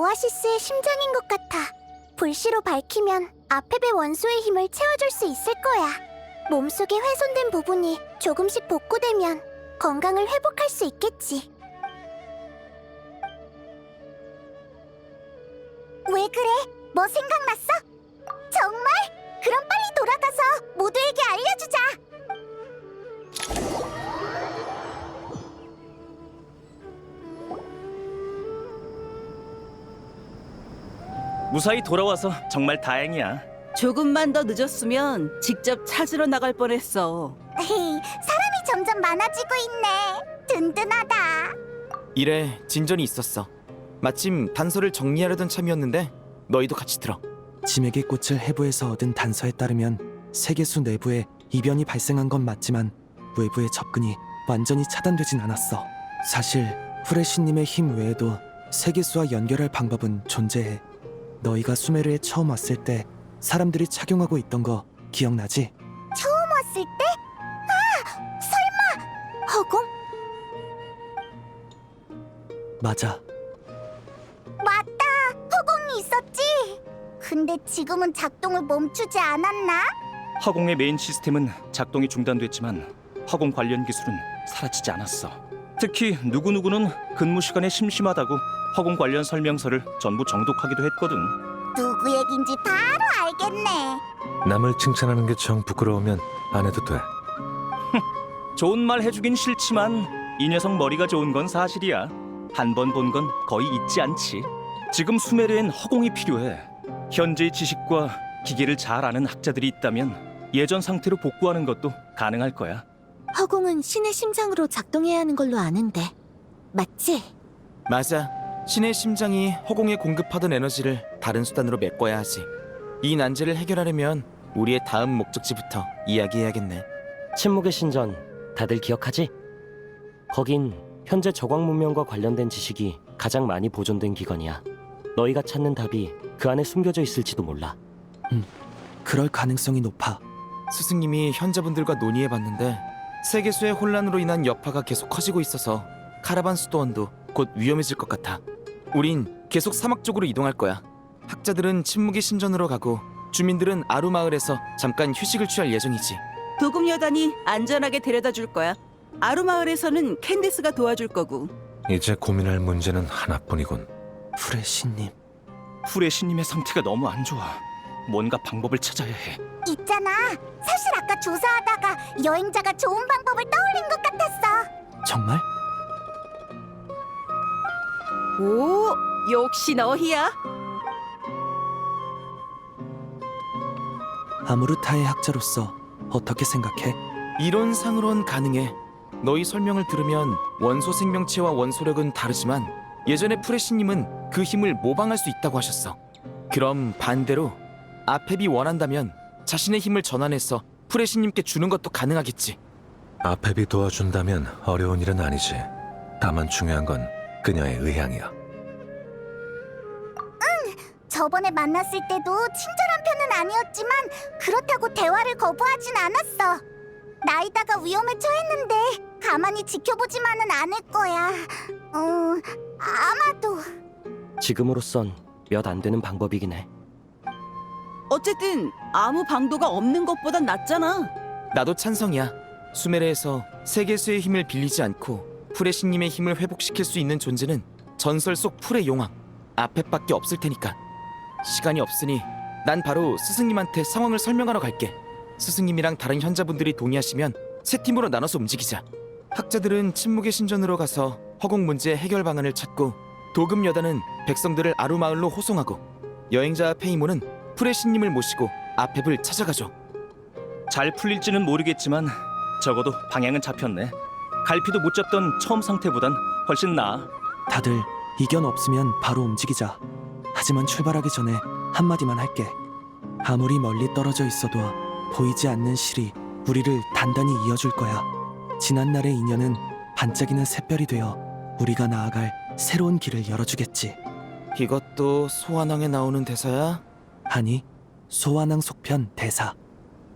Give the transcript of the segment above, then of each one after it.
오아시스의 심장인 것 같아. 불씨로 밝히면 아페베 원소의 힘을 채워줄 수 있을 거야. 몸속에 훼손된 부분이 조금씩 복구되면 건강을 회복할 수 있겠지. 왜 그래? 뭐 생각났어? 정말? 그럼 빨리 돌아가서 모두에게 알려주자. 무사히 돌아와서 정말 다행이야. 조금만 더 늦었으면 직접 찾으러 나갈 뻔했어. 사람이 점점 많아지고 있네. 든든하다. 일에 진전이 있었어. 마침 단서를 정리하려던 참이었는데 너희도 같이 들어. 지메기 꽃을 해부해서 얻은 단서에 따르면 세계수 내부에 이변이 발생한 건 맞지만 외부의 접근이 완전히 차단되진 않았어. 사실 후레쉬님의 힘 외에도 세계수와 연결할 방법은 존재해. 너희가 수메르에 처음 왔을 때 사람들이 착용하고 있던 거 기억나지? 처음 왔을 때? 설마 허공? 맞아. 맞다. 허공이 있었지. 근데 지금은 작동을 멈추지 않았나? 허공의 메인 시스템은 작동이 중단됐지만 허공 관련 기술은 사라지지 않았어. 특히 누구누구는 근무 시간에 심심하다고 허공 관련 설명서를 전부 정독하기도 했거든. 누구 얘긴지 바로 알겠네. 남을 칭찬하는 게 정 부끄러우면 안 해도 돼. 좋은 말 해주긴 싫지만 이 녀석 머리가 좋은 건 사실이야. 한 번 본 건 거의 잊지 않지. 지금 수메르엔 허공이 필요해. 현재의 지식과 기계를 잘 아는 학자들이 있다면 예전 상태로 복구하는 것도 가능할 거야. 허공은 신의 심장으로 작동해야 하는 걸로 아는데 맞지? 맞아. 신의 심장이 허공에 공급하던 에너지를 다른 수단으로 메꿔야 하지. 이 난제를 해결하려면 우리의 다음 목적지부터 이야기해야겠네. 침묵의 신전 다들 기억하지? 거긴 현재 저광 문명과 관련된 지식이 가장 많이 보존된 기관이야. 너희가 찾는 답이 그 안에 숨겨져 있을지도 몰라. 그럴 가능성이 높아. 스승님이 현자분들과 논의해봤는데 세계수의 혼란으로 인한 여파가 계속 커지고 있어서 카라반 수도원도 곧 위험해질 것 같아. 우린 계속 사막 쪽으로 이동할 거야. 학자들은 침묵의 신전으로 가고 주민들은 아루 마을에서 잠깐 휴식을 취할 예정이지. 도금 여단이 안전하게 데려다 줄 거야. 아루 마을에서는 캔디스가 도와줄 거고. 이제 고민할 문제는 하나뿐이군. 후레쉬님. 후레쉬님의 상태가 너무 안 좋아. 뭔가 방법을 찾아야 해. 있잖아. 사실 아까 조사하다가 여행자가 좋은 방법을 떠올린 것 같았어. 정말? 오, 역시 너희야. 아무르타의 학자로서 어떻게 생각해? 이론상으론 가능해. 너희 설명을 들으면 원소 생명체와 원소력은 다르지만 예전에 프레시님은 그 힘을 모방할 수 있다고 하셨어. 그럼 반대로 아펩이 원한다면 자신의 힘을 전환해서 프레시님께 주는 것도 가능하겠지. 아펩이 도와준다면 어려운 일은 아니지. 다만 중요한 건 그녀의 의향이야. 저번에 만났을 때도 친절한 편은 아니었지만 그렇다고 대화를 거부하진 않았어. 나이다가 위험에 처했는데 가만히 지켜보지만은 않을 거야. 아마도. 지금으로선 몇 안 되는 방법이긴 해. 어쨌든 아무 방도가 없는 것보단 낫잖아. 나도 찬성이야. 수메르에서 세계수의 힘을 빌리지 않고 프레시님의 힘을 회복시킬 수 있는 존재는 전설 속 풀의 용왕 아펩밖에 없을 테니까. 시간이 없으니 난 바로 스승님한테 상황을 설명하러 갈게. 스승님이랑 다른 현자분들이 동의하시면 세 팀으로 나눠서 움직이자. 학자들은 침묵의 신전으로 가서 허공 문제의 해결 방안을 찾고 도금 여단은 백성들을 아루 마을로 호송하고 여행자 페이모는 프레시님을 모시고 아펩을 찾아가죠. 잘 풀릴지는 모르겠지만 적어도 방향은 잡혔네. 갈피도 못 잡던 처음 상태보단 훨씬 나아. 다들 이견 없으면 바로 움직이자. 하지만 출발하기 전에 한마디만 할게. 아무리 멀리 떨어져 있어도 보이지 않는 실이 우리를 단단히 이어줄 거야. 지난날의 인연은 반짝이는 샛별이 되어 우리가 나아갈 새로운 길을 열어주겠지. 이것도 소환왕에 나오는 대사야? 아니, 소환왕 속편 대사.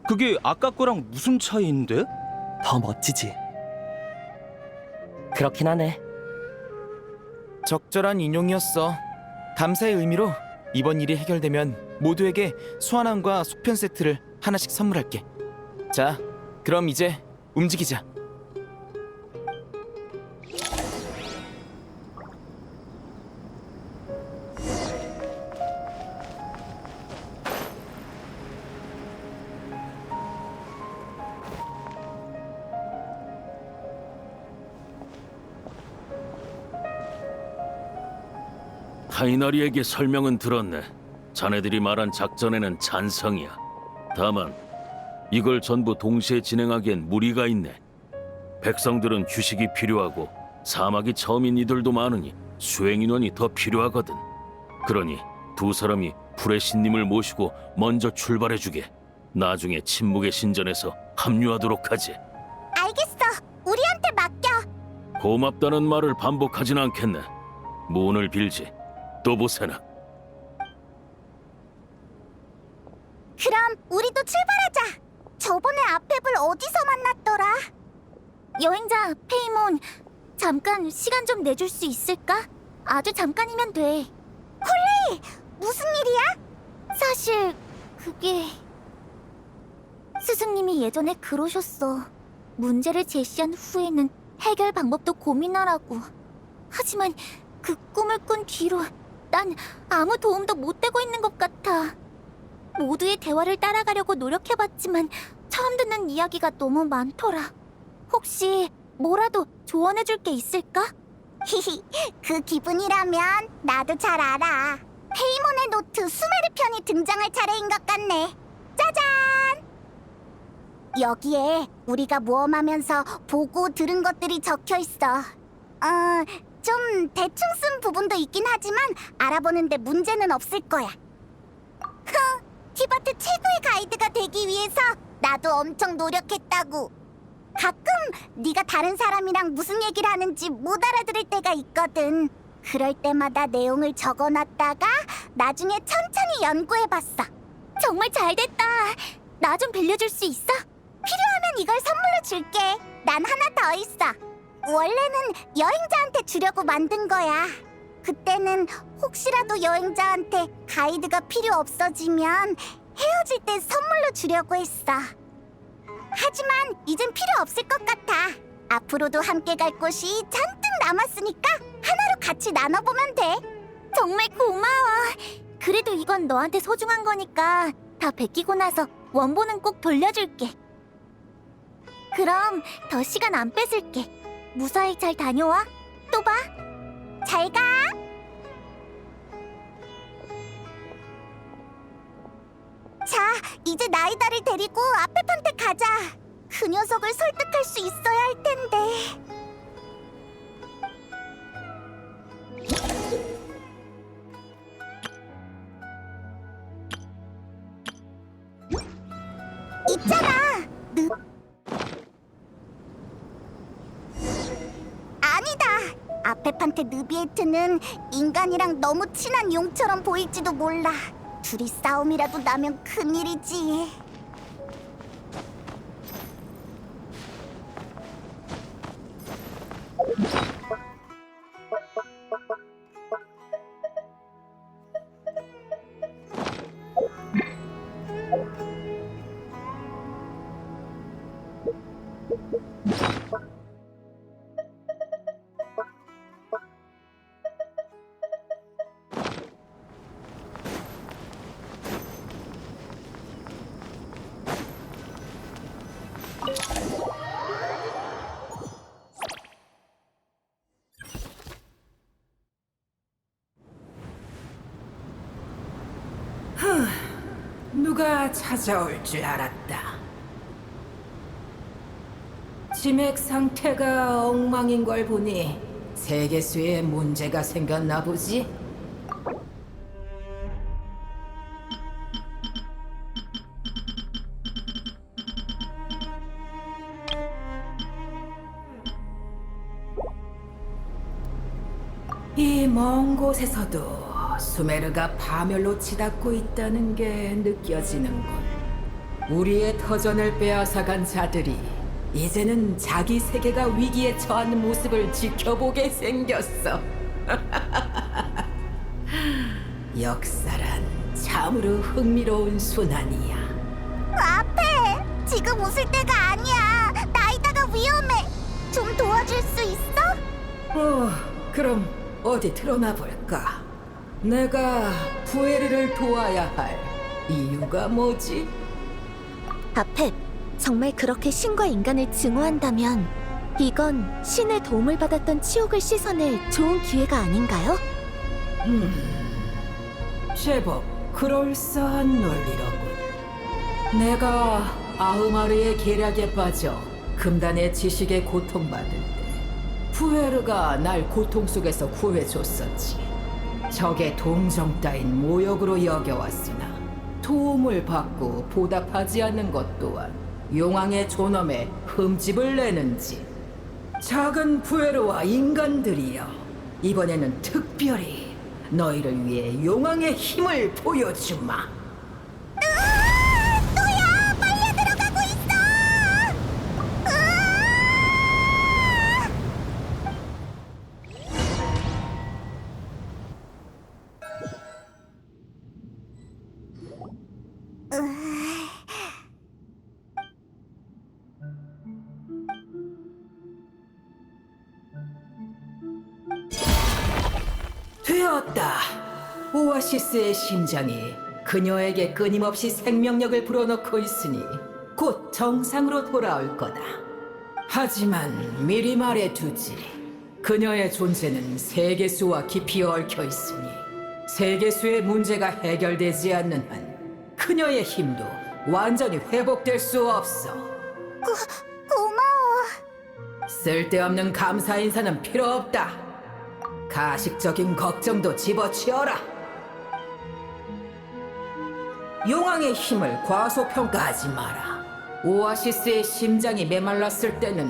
그게 아까 거랑 무슨 차이인데? 더 멋지지. 그렇긴 하네. 적절한 인용이었어. 감사의 의미로 이번 일이 해결되면 모두에게 수완함과 속편 세트를 하나씩 선물할게. 자, 그럼 이제 움직이자. 타이너리에게 설명은 들었네. 자네들이 말한 작전에는 찬성이야. 다만 이걸 전부 동시에 진행하기엔 무리가 있네. 백성들은 휴식이 필요하고 사막이 처음인 이들도 많으니 수행 인원이 더 필요하거든. 그러니 두 사람이 프레시님을 모시고 먼저 출발해주게. 나중에 침묵의 신전에서 합류하도록 하지. 알겠어. 우리한테 맡겨. 고맙다는 말을 반복하진 않겠네. 문을 빌지. 또 보세나. 그럼 우리도 출발하자. 저번에 아펩을 어디서 만났더라? 여행자 페이몬, 잠깐 시간 좀 내줄 수 있을까? 아주 잠깐이면 돼. 홀리! 무슨 일이야? 사실 그게... 스승님이 예전에 그러셨어. 문제를 제시한 후에는 해결 방법도 고민하라고. 하지만 그 꿈을 꾼 뒤로 난 아무 도움도 못 되고 있는 것 같아. 모두의 대화를 따라가려고 노력해봤지만 처음 듣는 이야기가 너무 많더라. 혹시 뭐라도 조언해줄 게 있을까? 히히, 그 기분이라면 나도 잘 알아. 페이몬의 노트 수메르 편이 등장할 차례인 것 같네. 짜잔! 여기에 우리가 모험하면서 보고 들은 것들이 적혀 있어. 좀 대충 쓴 부분도 있긴 하지만 알아보는데 문제는 없을 거야. 티바트 최고의 가이드가 되기 위해서 나도 엄청 노력했다고. 가끔 네가 다른 사람이랑 무슨 얘기를 하는지 못 알아들을 때가 있거든. 그럴 때마다 내용을 적어놨다가 나중에 천천히 연구해봤어. 정말 잘됐다. 나 좀 빌려줄 수 있어? 필요하면 이걸 선물로 줄게. 난 하나 더 있어. 원래는 여행자한테 주려고 만든 거야. 그때는 혹시라도 여행자한테 가이드가 필요 없어지면 헤어질 때 선물로 주려고 했어. 하지만 이젠 필요 없을 것 같아. 앞으로도 함께 갈 곳이 잔뜩 남았으니까 하나로 같이 나눠보면 돼. 정말 고마워. 그래도 이건 너한테 소중한 거니까 다 베끼고 나서 원본은 꼭 돌려줄게. 그럼 더 시간 안 뺏을게. 무사히 잘 다녀와. 또 봐. 잘 가. 자, 이제 나이다를 데리고 아페판테 가자. 그 녀석을 설득할 수 있어야 할 텐데. 있잖아. 아니다. 아페판테 느비에트는 인간이랑 너무 친한 용처럼 보일지도 몰라. 둘이 싸움이라도 나면 큰일이지. 누가 찾아올 줄 알았다. 치맥 상태가 엉망인 걸 보니 세계수에 문제가 생겼나 보지? 이 먼 곳에서도 수메르가 파멸로 치닫고 있다는 게 느껴지는군. 우리의 터전을 빼앗아간 자들이 이제는 자기 세계가 위기에 처한 모습을 지켜보게 생겼어. 역사란 참으로 흥미로운 순환이야. 앞에 지금 웃을 때가 아니야. 나이다가 위험해. 좀 도와줄 수 있어? 그럼 어디 드러나 볼까? 내가 부에르를 도와야 할 이유가 뭐지? 아페, 정말 그렇게 신과 인간을 증오한다면 이건 신의 도움을 받았던 치욕을 씻어낼 좋은 기회가 아닌가요? 제법 그럴싸한 논리로군. 내가 아흐마르의 계략에 빠져 금단의 지식에 고통받을 때 푸에르가 날 고통 속에서 구해줬었지. 적의 동정 따윈 모욕으로 여겨왔으나 도움을 받고 보답하지 않는 것 또한 용왕의 존엄에 흠집을 내는지. 작은 푸에르와 인간들이여, 이번에는 특별히 너희를 위해 용왕의 힘을 보여주마. 또야, 빨리 들어가고 있어. 되었다. 오아시스의 심장이 그녀에게 끊임없이 생명력을 불어넣고 있으니 곧 정상으로 돌아올 거다. 하지만 미리 말해두지. 그녀의 존재는 세계수와 깊이 얽혀 있으니 세계수의 문제가 해결되지 않는 한 그녀의 힘도 완전히 회복될 수 없어. 고마워. 쓸데없는 감사 인사는 필요 없다. 가식적인 걱정도 집어치워라. 용왕의 힘을 과소평가하지 마라. 오아시스의 심장이 메말랐을 때는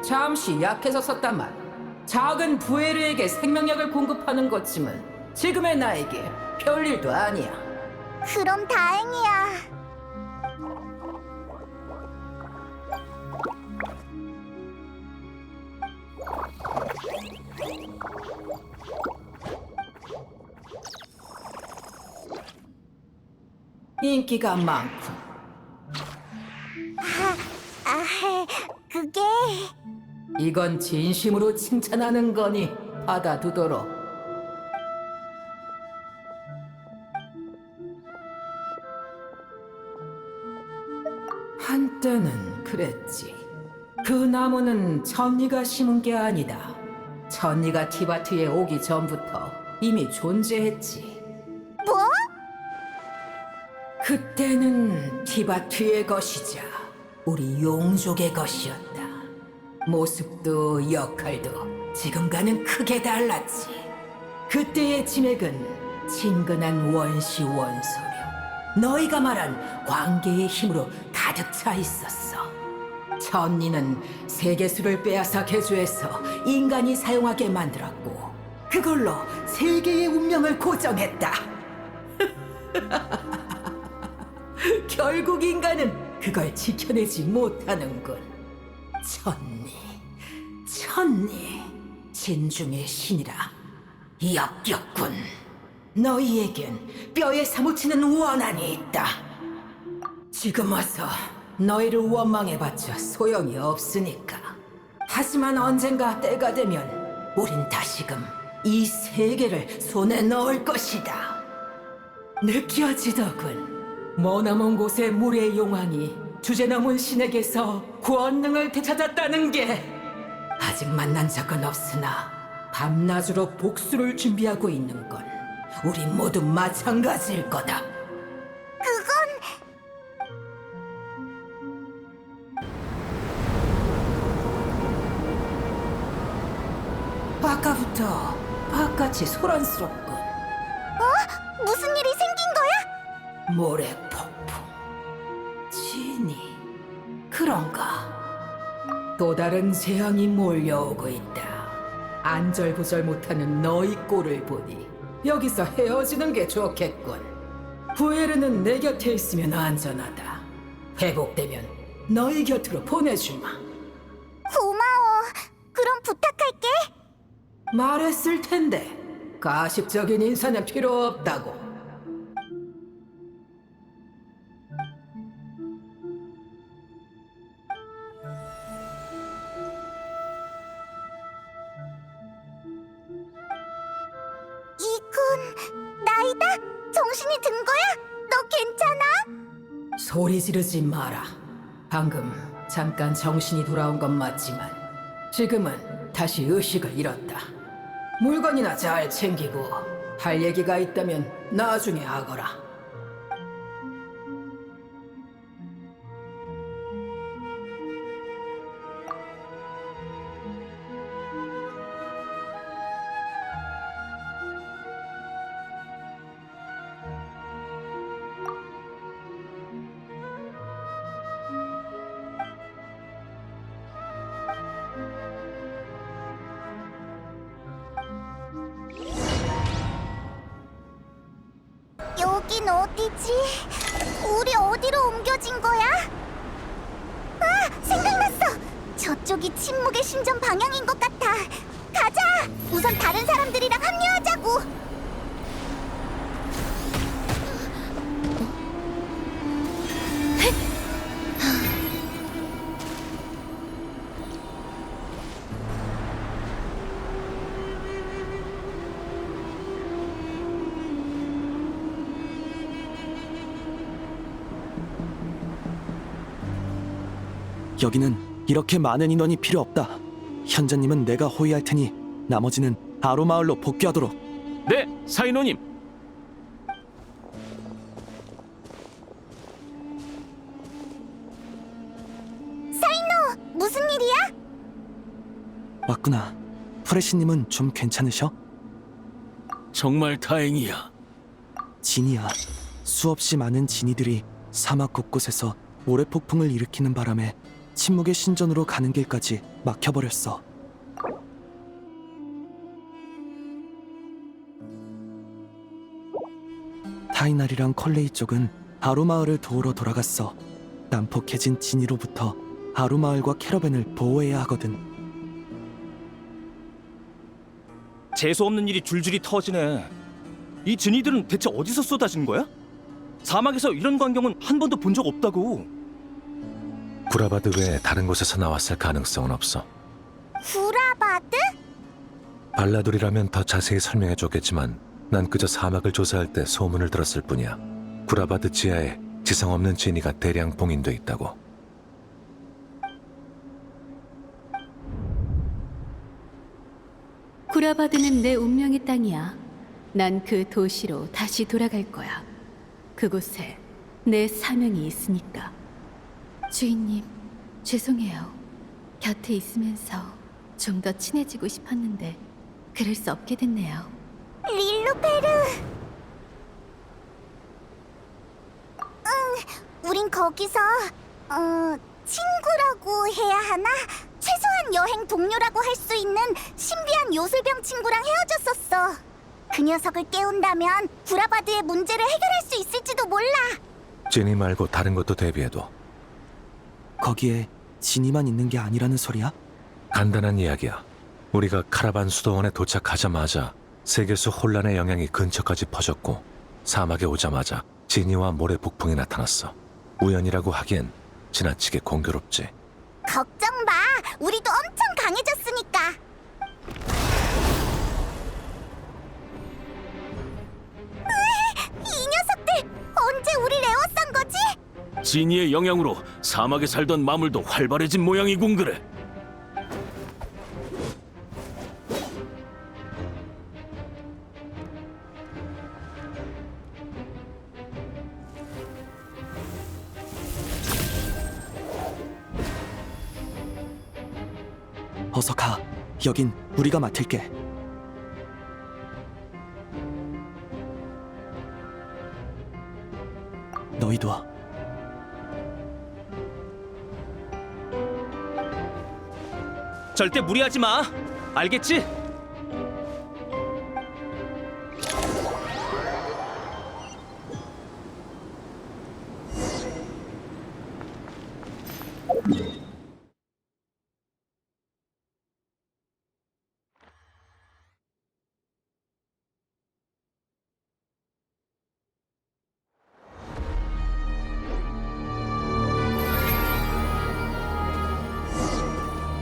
잠시 약해졌었다만 작은 부에르에게 생명력을 공급하는 것쯤은 지금의 나에게 별일도 아니야. 그럼 다행이야. 인기가 많군. 그게 이건 진심으로 칭찬하는 거니 받아두도록. 한때는 그랬지. 그 나무는 천리가 심은 게 아니다. 천리가 티바트에 오기 전부터 이미 존재했지. 뭐? 그때는 티바트의 것이자 우리 용족의 것이었다. 모습도 역할도 지금과는 크게 달랐지. 그때의 진액은 친근한 원시 원소력, 너희가 말한 관계의 힘으로 가득 차 있었어. 천리는 세계수를 빼앗아 개조해서 인간이 사용하게 만들었고 그걸로 세계의 운명을 고정했다. 결국 인간은 그걸 지켜내지 못하는군. 천리, 진중의 신이라 역겹군. 너희에겐 뼈에 사무치는 원한이 있다. 지금 와서 너희를 원망해봤자 소용이 없으니까. 하지만 언젠가 때가 되면 우린 다시금 이 세계를 손에 넣을 것이다. 느껴지더군. 머나먼 곳의 물의 용왕이 주제넘은 신에게서 권능을 되찾았다는 게. 아직 만난 적은 없으나 밤낮으로 복수를 준비하고 있는 건 우리 모두 마찬가지일 거다. 아까부터 바깥이 소란스럽군. 무슨 일이 생긴 거야? 모래 폭풍. 진이 그런가? 또 다른 재앙이 몰려오고 있다. 안절부절 못하는 너희 꼴을 보니 여기서 헤어지는 게 좋겠군. 부에르는 내 곁에 있으면 안전하다. 회복되면 너희 곁으로 보내주마. 고마워. 그럼 부탁할게. 말했을 텐데 가식적인 인사는 필요 없다고. 정신이 든 거야? 너 괜찮아? 소리 지르지 마라. 방금 잠깐 정신이 돌아온 건 맞지만 지금은 다시 의식을 잃었다. 물건이나 잘 챙기고 할 얘기가 있다면 나중에 하거라. 여긴 어디지? 우리 어디로 옮겨진 거야? 아, 생각났어! 저쪽이 침묵의 신전 방향인 것 같아. 가자! 우선 다른 사람들이랑 합류하자고! 여기는 이렇게 많은 인원이 필요 없다. 현자님은 내가 호위할 테니 나머지는 아로마을로 복귀하도록. 네, 사인호님. 무슨 일이야? 왔구나. 프레시님은 좀 괜찮으셔? 정말 다행이야. 진이야. 수없이 많은 진이들이 사막 곳곳에서 모래폭풍을 일으키는 바람에 침묵의 신전으로 가는 길까지 막혀버렸어. 타이날이랑 컬레이 쪽은 아루마을을 도우러 돌아갔어. 난폭해진 진이로부터 아루마을과 캐러밴을 보호해야 하거든. 재수 없는 일이 줄줄이 터지네. 이 진이들은 대체 어디서 쏟아진 거야? 사막에서 이런 광경은 한 번도 본 적 없다고. 구라바드 외에 다른 곳에서 나왔을 가능성은 없어. 구라바드? 발라돌이라면 더 자세히 설명해줬겠지만 난 그저 사막을 조사할 때 소문을 들었을 뿐이야. 구라바드 지하에 지성 없는 진이가 대량 봉인돼 있다고. 구라바드는 내 운명의 땅이야. 난 그 도시로 다시 돌아갈 거야. 그곳에 내 사명이 있으니까. 주인님, 죄송해요. 곁에 있으면서 좀 더 친해지고 싶었는데 그럴 수 없게 됐네요. 릴루페르. 우린 거기서 친구라고 해야 하나? 최소한 여행 동료라고 할 수 있는 신비한 요술병 친구랑 헤어졌었어. 그 녀석을 깨운다면 구라바드의 문제를 해결할 수 있을지도 몰라. 진이 말고 다른 것도 대비해둬. 거기에 진이만 있는 게 아니라는 소리야? 간단한 이야기야. 우리가 카라반 수도원에 도착하자마자 세계수 혼란의 영향이 근처까지 퍼졌고 사막에 오자마자 진이와 모래 폭풍이 나타났어. 우연이라고 하기엔 지나치게 공교롭지. 걱정 마. 우리도 엄청 강해졌으니까. 이 녀석들 언제 우릴 에워싼 거지? 진이의 영향으로 사막에 살던 마물도 활발해진 모양이군 그래. 어서 가. 여긴 우리가 맡을게. 너희도. 절대 무리하지 마. 알겠지?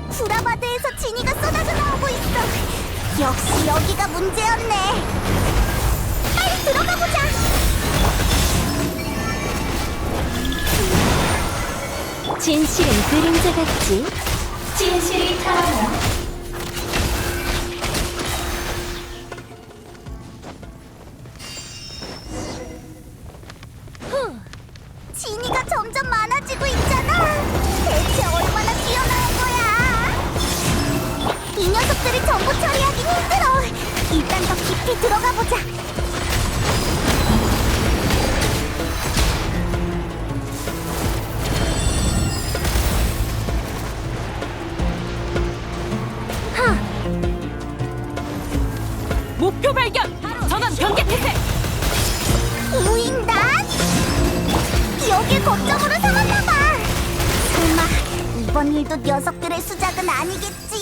구라바드에서 진이가 쏟아져 나오고 있어. 역시 여기가 문제였네. 빨리 들어가 보자. 진실은 그림자 같지. 진실이 타오르. 진이가 점점 많아지고 있잖아. 대체 얼마나 뛰어난 거야? 이 녀석들을 전부 처리하긴 힘들어. 일단 더 깊이 들어가 보자. 목표 발견! 전원 경계 태세! 우인단? 여길 거점으로 삼았나봐. 설마 이번 일도 녀석들의 수작은 아니겠지?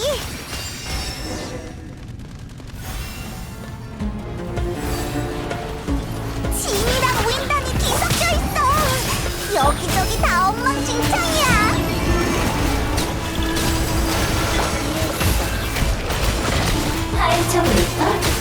진이랑 우인단이 뒤섞여 있어. 여기저기 다 엉망진창이야. 파헤쳐볼까?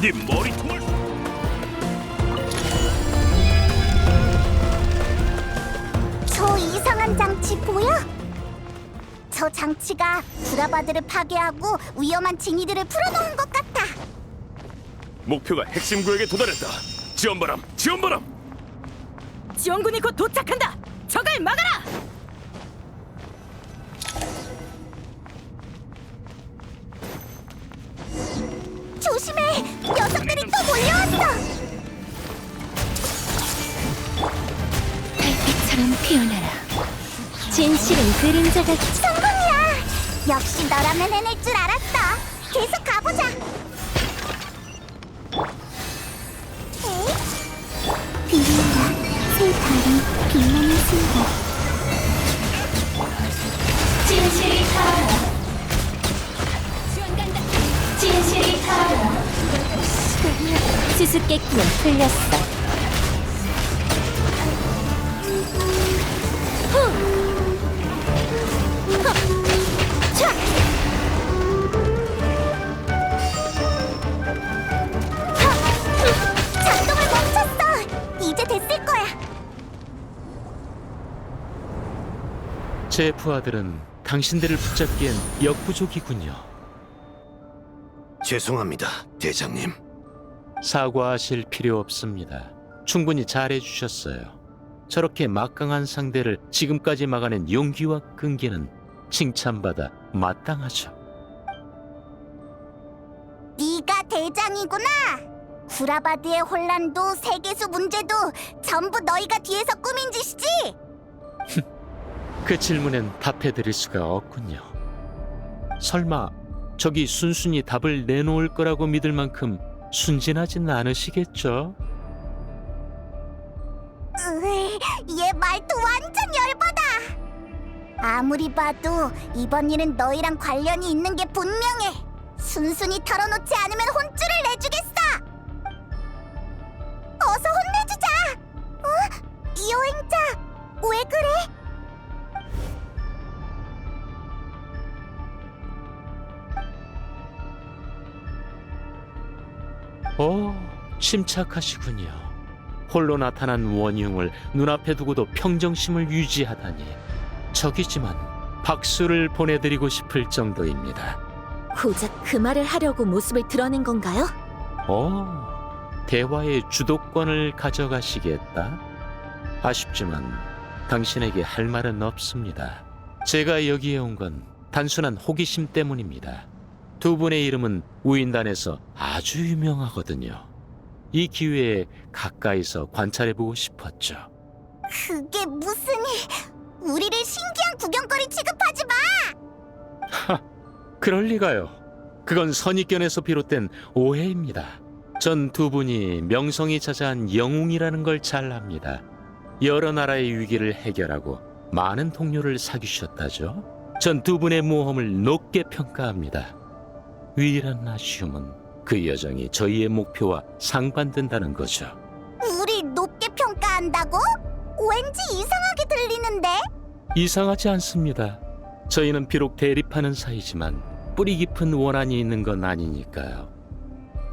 네 머리통을 저 이상한 장치 보여? 저 장치가 구라바드를 파괴하고 위험한 진이들을 풀어놓은 것 같아. 목표가 핵심 구역에 도달했다. 지원바람, 지원바람. 지원군이 곧 도착한다! 적을 막아라! 조심해! 녀석들이 또 몰려왔어! 달빛처럼 피어나라. 진실은 그림자 같이. 성공이야! 역시 너라면 해낼 줄 알았어. 계속 가보자. 비린다. 새 달이 빛나는 순간. 진실이 타오라. 진실이 타오라. 수수께끼는 풀렸어. 작동을 멈췄어. 이제 됐을 거야. 제 부하들은 당신들을 붙잡기엔 역부족이군요. 죄송합니다, 대장님. 사과하실 필요 없습니다. 충분히 잘해주셨어요. 저렇게 막강한 상대를 지금까지 막아낸 용기와 끈기는 칭찬받아 마땅하죠. 네가 대장이구나. 구라바드의 혼란도 세계수 문제도 전부 너희가 뒤에서 꾸민 짓이지? 그 질문엔 답해드릴 수가 없군요. 설마 적이 순순히 답을 내놓을 거라고 믿을 만큼 순진하진 않으시겠죠? 얘 말투 완전 열받아. 아무리 봐도 이번 일은 너희랑 관련이 있는 게 분명해. 순순히 털어놓지 않으면 혼쭐을 내주겠어. 어서 혼내주자. 여행자, 왜 그래? 침착하시군요. 홀로 나타난 원흉을 눈앞에 두고도 평정심을 유지하다니. 적이지만 박수를 보내드리고 싶을 정도입니다. 고작 그 말을 하려고 모습을 드러낸 건가요? 대화의 주도권을 가져가시겠다? 아쉽지만 당신에게 할 말은 없습니다. 제가 여기에 온 건 단순한 호기심 때문입니다. 두 분의 이름은 우인단에서 아주 유명하거든요. 이 기회에 가까이서 관찰해보고 싶었죠. 그게 무슨... 우리를 신기한 구경거리 취급하지 마! 그럴 리가요. 그건 선입견에서 비롯된 오해입니다. 전 두 분이 명성이 자자한 영웅이라는 걸 잘 압니다. 여러 나라의 위기를 해결하고 많은 동료를 사귀셨다죠. 전 두 분의 모험을 높게 평가합니다. 위대한 아쉬움은 그 여정이 저희의 목표와 상반된다는 거죠. 우리 높게 평가한다고? 왠지 이상하게 들리는데? 이상하지 않습니다. 저희는 비록 대립하는 사이지만 뿌리 깊은 원한이 있는 건 아니니까요.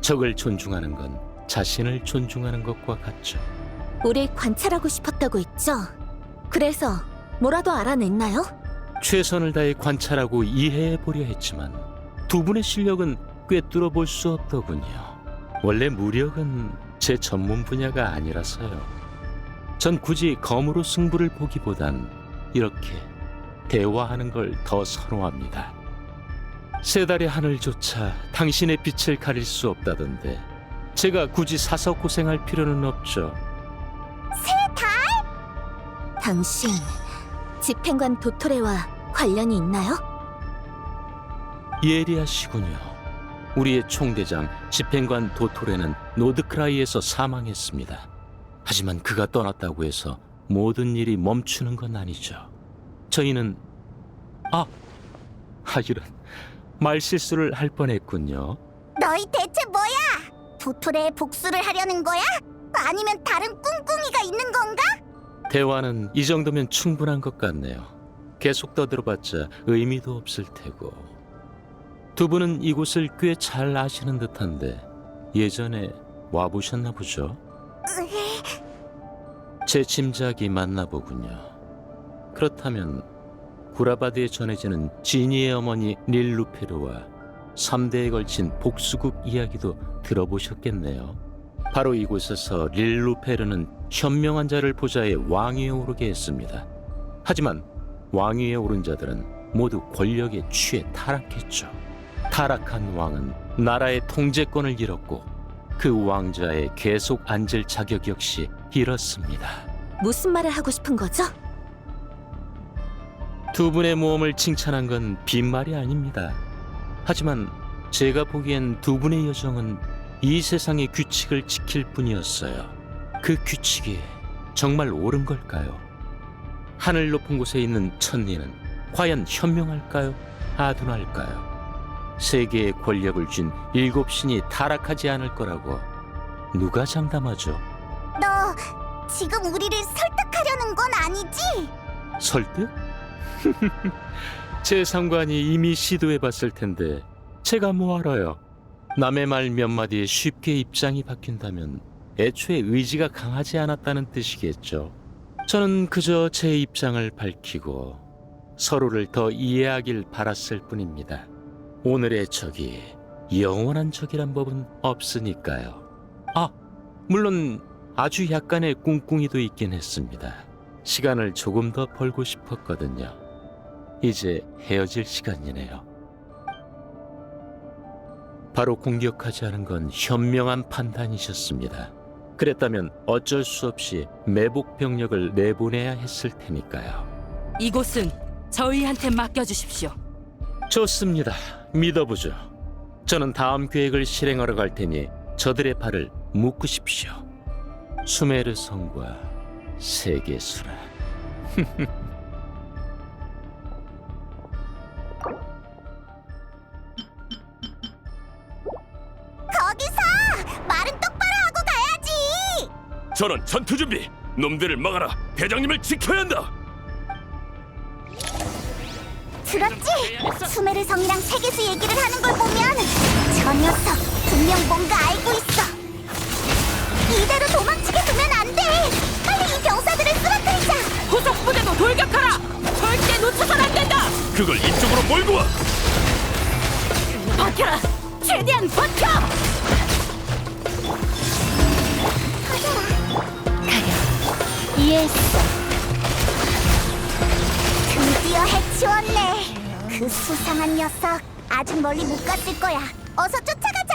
적을 존중하는 건 자신을 존중하는 것과 같죠. 우릴 관찰하고 싶었다고 했죠? 그래서 뭐라도 알아냈나요? 최선을 다해 관찰하고 이해해보려 했지만 두 분의 실력은 꿰뚫어 볼 수 없더군요. 원래 무력은 제 전문 분야가 아니라서요. 전 굳이 검으로 승부를 보기보단 이렇게 대화하는 걸 더 선호합니다. 세 달의 하늘조차 당신의 빛을 가릴 수 없다던데 제가 굳이 사서 고생할 필요는 없죠. 세 달? 당신 집행관 도토레와 관련이 있나요? 예리하시군요. 우리의 총대장 집행관 도토레는 노드크라이에서 사망했습니다. 하지만 그가 떠났다고 해서 모든 일이 멈추는 건 아니죠. 저희는 이런 말실수를 할 뻔했군요. 너희 대체 뭐야? 도토레의 복수를 하려는 거야? 아니면 다른 꿍꿍이가 있는 건가? 대화는 이 정도면 충분한 것 같네요. 계속 떠들어봤자 의미도 없을 테고. 두 분은 이곳을 꽤 잘 아시는 듯한데 예전에 와보셨나 보죠? 제 짐작이 맞나 보군요. 그렇다면 구라바드에 전해지는 지니의 어머니 릴루페르와 3대에 걸친 복수국 이야기도 들어보셨겠네요. 바로 이곳에서 릴루페르는 현명한 자를 보좌해 왕위에 오르게 했습니다. 하지만 왕위에 오른 자들은 모두 권력에 취해 타락했죠. 타락한 왕은 나라의 통제권을 잃었고 그 왕좌에 계속 앉을 자격 역시 잃었습니다. 무슨 말을 하고 싶은 거죠? 두 분의 모험을 칭찬한 건 빈말이 아닙니다. 하지만 제가 보기엔 두 분의 여정은 이 세상의 규칙을 지킬 뿐이었어요. 그 규칙이 정말 옳은 걸까요? 하늘 높은 곳에 있는 천리는 과연 현명할까요? 아둔할까요? 세계에 권력을 쥔 7신이 타락하지 않을 거라고 누가 장담하죠? 너 지금 우리를 설득하려는 건 아니지? 설득? 제 상관이 이미 시도해봤을 텐데 제가 뭐 알아요. 남의 말 몇 마디에 쉽게 입장이 바뀐다면 애초에 의지가 강하지 않았다는 뜻이겠죠. 저는 그저 제 입장을 밝히고 서로를 더 이해하길 바랐을 뿐입니다. 오늘의 적이 영원한 적이란 법은 없으니까요. 물론 아주 약간의 꿍꿍이도 있긴 했습니다. 시간을 조금 더 벌고 싶었거든요. 이제 헤어질 시간이네요. 바로 공격하지 않은 건 현명한 판단이셨습니다. 그랬다면 어쩔 수 없이 매복 병력을 내보내야 했을 테니까요. 이곳은 저희한테 맡겨주십시오. 좋습니다. 믿어보죠. 저는 다음 계획을 실행하러 갈 테니 저들의 발을 묶으십시오. 수메르 성과 세계수라. 거기서! 말은 똑바로 하고 가야지! 전원 전투 준비. 놈들을 막아라. 대장님을 지켜야 한다. 들었지? 수메르 성이랑 세계수 얘기를 하는 걸 보면 저 녀석 분명 뭔가 알고 있어. 이대로 도망치게 두면 안 돼. 빨리 이 병사들을 쓰러뜨리자. 후속 부대도 돌격하라. 절대 놓쳐선 안 된다. 그걸 이쪽으로 몰고 와. 버텨라. 최대한 버텨. 이해했어. 드디어 해치웠네. 그 수상한 녀석 아직 멀리 못 갔을 거야. 어서 쫓아가자.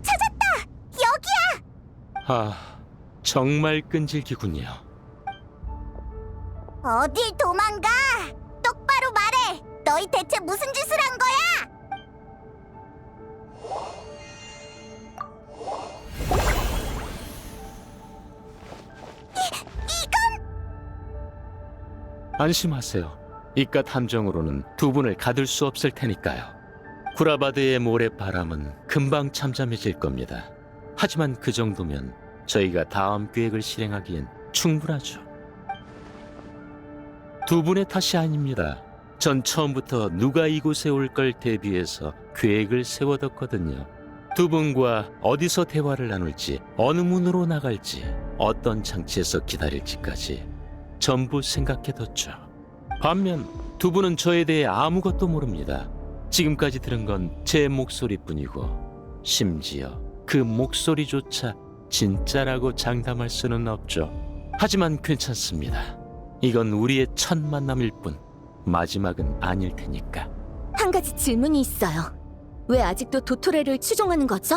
찾았다. 여기야. 아, 정말 끈질기군요. 어딜 도망가? 똑바로 말해. 너희 대체 무슨 짓을 한 거야? 안심하세요. 이깟 함정으로는 두 분을 가둘 수 없을 테니까요. 구라바드의 모래바람은 금방 잠잠해질 겁니다. 하지만 그 정도면 저희가 다음 계획을 실행하기엔 충분하죠. 두 분의 탓이 아닙니다. 전 처음부터 누가 이곳에 올 걸 대비해서 계획을 세워뒀거든요. 두 분과 어디서 대화를 나눌지, 어느 문으로 나갈지, 어떤 장치에서 기다릴지까지 전부 생각해뒀죠. 반면 두 분은 저에 대해 아무것도 모릅니다. 지금까지 들은 건 제 목소리뿐이고 심지어 그 목소리조차 진짜라고 장담할 수는 없죠. 하지만 괜찮습니다. 이건 우리의 첫 만남일 뿐 마지막은 아닐 테니까. 한 가지 질문이 있어요. 왜 아직도 도토레를 추종하는 거죠?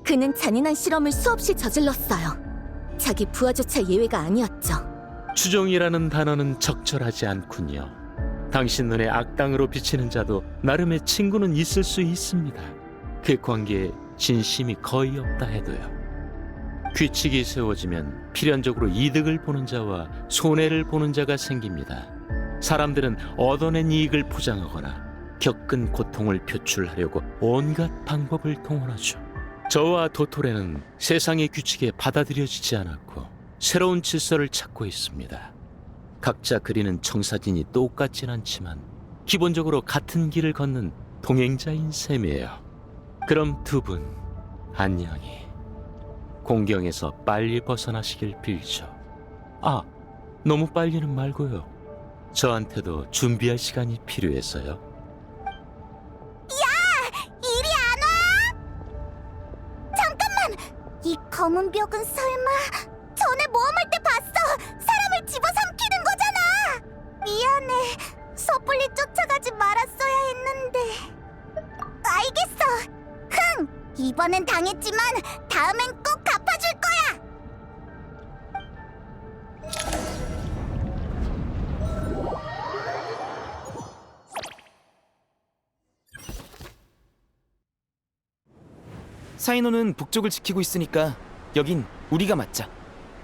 그는 잔인한 실험을 수없이 저질렀어요. 자기 부하조차 예외가 아니었죠. 추종이라는 단어는 적절하지 않군요. 당신 눈에 악당으로 비치는 자도 나름의 친구는 있을 수 있습니다. 그 관계에 진심이 거의 없다 해도요. 규칙이 세워지면 필연적으로 이득을 보는 자와 손해를 보는 자가 생깁니다. 사람들은 얻어낸 이익을 포장하거나 겪은 고통을 표출하려고 온갖 방법을 동원하죠. 저와 도토레는 세상의 규칙에 받아들여지지 않았고 새로운 질서를 찾고 있습니다. 각자 그리는 청사진이 똑같진 않지만 기본적으로 같은 길을 걷는 동행자인 셈이에요. 그럼 두 분 안녕히 공경에서 빨리 벗어나시길 빌죠. 아, 너무 빨리는 말고요. 저한테도 준비할 시간이 필요해서요. 이리 안 와! 잠깐만! 이 검은 벽은 설마 전에 모험할 때 봤어! 사람을 집어삼키는 거잖아! 미안해. 섣불리 쫓아가지 말았어야 했는데. 알겠어. 흥! 이번엔 당했지만 다음엔 꼭 갚아줄 거야! 사이노는 북쪽을 지키고 있으니까 여긴 우리가 맞자.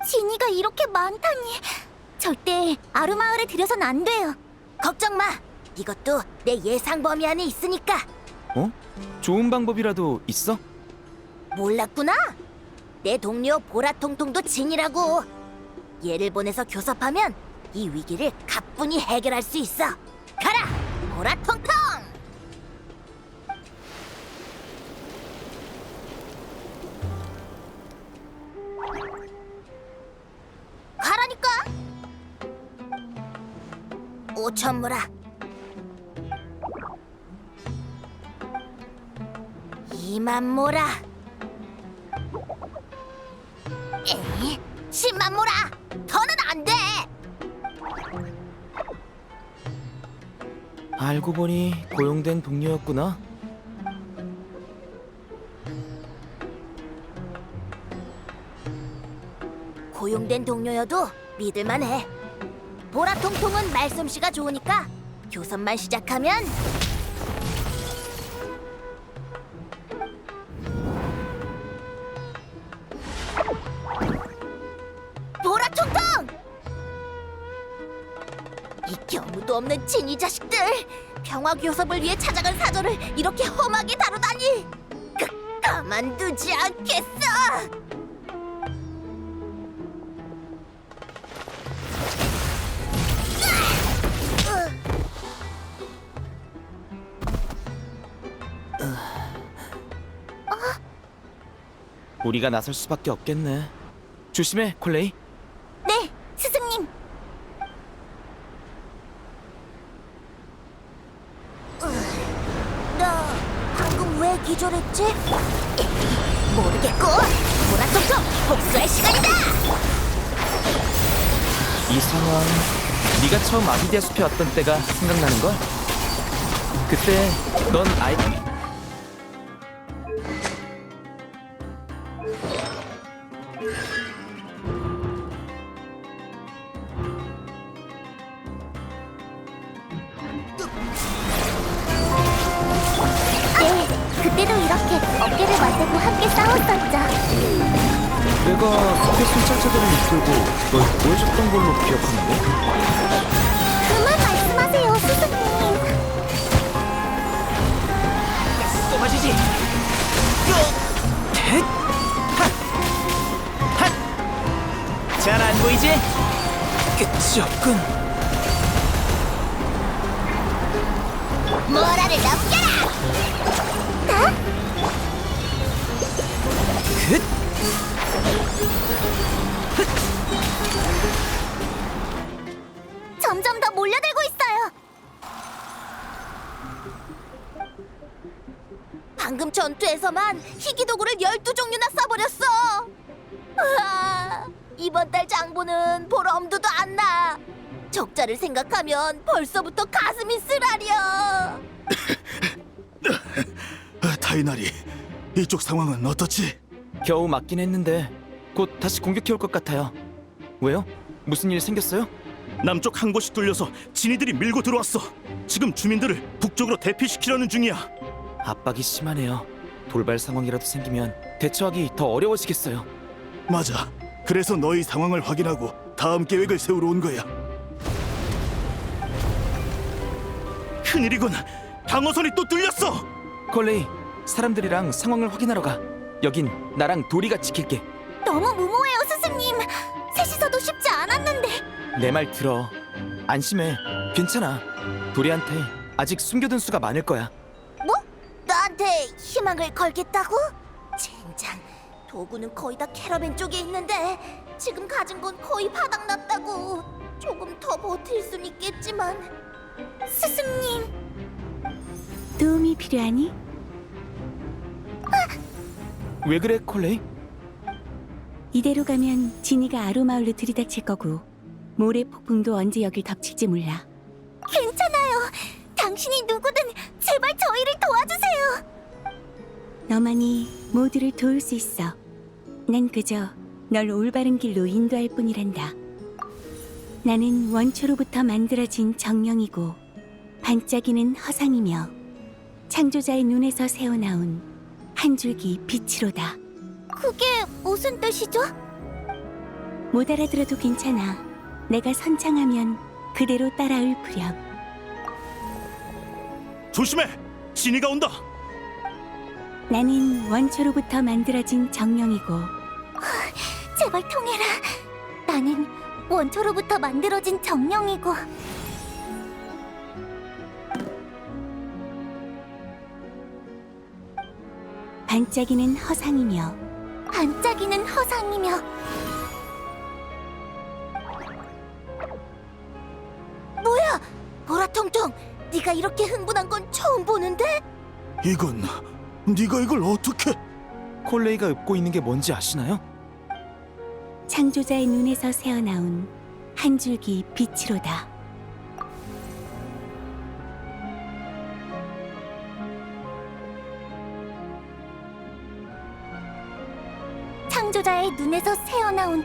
지니가 이렇게 많다니. 절대 아루마을에 들여선 안 돼요. 걱정 마. 이것도 내 예상 범위 안에 있으니까. 어? 좋은 방법이라도 있어? 몰랐구나. 내 동료 보라통통도 진이라고. 얘를 보내서 교섭하면 이 위기를 가뿐히 해결할 수 있어. 가라, 보라통통! 가라니까. 5천 모라. 2만 모라. 10만 모라. 더는 안 돼. 알고 보니 고용된 동료였구나. 고용된 동료여도 믿을만해. 보라통통은 말솜씨가 좋으니까 교섭만 시작하면 보라통통! 이 경우도 없는 진이 자식들! 평화 교섭을 위해 찾아간 사절을 이렇게 험하게 다루다니! 가만두지 않겠어! 우리가 나설 수밖에 없겠네. 조심해, 콜레이. 네, 스승님. 너 방금 알겠고, 보라통통 복수할 시간이다. 이 상황, 네가 처음 아비디아 숲에 왔던 때가 생각나는 걸? 그때 넌 아이 네, 그때도 이렇게 어깨를 맞대고 함께 싸웠었죠. 내가 숲의 순찰차들을 이끌고 널 구해줬던 걸로 기억하는데? 그만 말씀하세요, 스승님. 쏘가지지! 잘 안 보이지? 끝이 없군. 모라를 넘겨라. 점점 더 몰려들고 있어요. 방금 전투에서만 희귀 도구를 12종류나 써버렸어. 으아, 이번 달 장보는 볼 엄두도 안 나. 적자를 생각하면 벌써부터 가슴이 쓰라려. 타이나리, 이쪽 상황은 어떻지? 겨우 맞긴 했는데 곧 다시 공격해올 것 같아요. 왜요? 무슨 일 생겼어요? 남쪽 한 곳이 뚫려서 진이들이 밀고 들어왔어. 지금 주민들을 북쪽으로 대피시키려는 중이야. 압박이 심하네요. 돌발 상황이라도 생기면 대처하기 더 어려워지겠어요. 맞아. 그래서 너희 상황을 확인하고 다음 계획을 세우러 온 거야. 큰일이군. 방어선이 또 뚫렸어. 콜레이, 사람들이랑 상황을 확인하러 가. 여긴 나랑 도리가 지킬게. 너무 무모해요, 스승님. 셋이서도 쉽지 않았는데. 내 말 들어. 안심해. 괜찮아. 도리한테 아직 숨겨둔 수가 많을 거야. 뭐? 나한테 희망을 걸겠다고? 젠장, 도구는 거의 다 캐러밴 쪽에 있는데 지금 가진 건 거의 바닥났다고. 조금 더 버틸 순 있겠지만. 스승님, 도움이 필요하니? 왜 그래, 콜레이? 이대로 가면 지니가 아로마을로 들이닥칠 거고 모래 폭풍도 언제 여길 덮칠지 몰라. 괜찮아요. 당신이 누구든 제발 저희를 도와주세요. 너만이 모두를 도울 수 있어. 난 그저 널 올바른 길로 인도할 뿐이란다. 나는 원초로부터 만들어진 정령이고 반짝이는 허상이며 창조자의 눈에서 새어나온 한 줄기 빛이로다. 그게 무슨 뜻이죠? 못 알아들어도 괜찮아. 내가 선창하면 그대로 따라올 프렴. 조심해. 진이가 온다. 나는 원초로부터 만들어진 정령이고 제발 통해라. 나는 원초로부터 만들어진 정령이고 반짝이는 허상이며 반짝이는 허상이며 뭐야? 보라통통, 네가 이렇게 흥분한 건 처음 보는데? 이건 네가 이걸 어떻게? 콜레이가 읊고 있는 게 뭔지 아시나요? 창조자의 눈에서 새어나온 한 줄기 빛이로다. 창조자의 눈에서 새어나온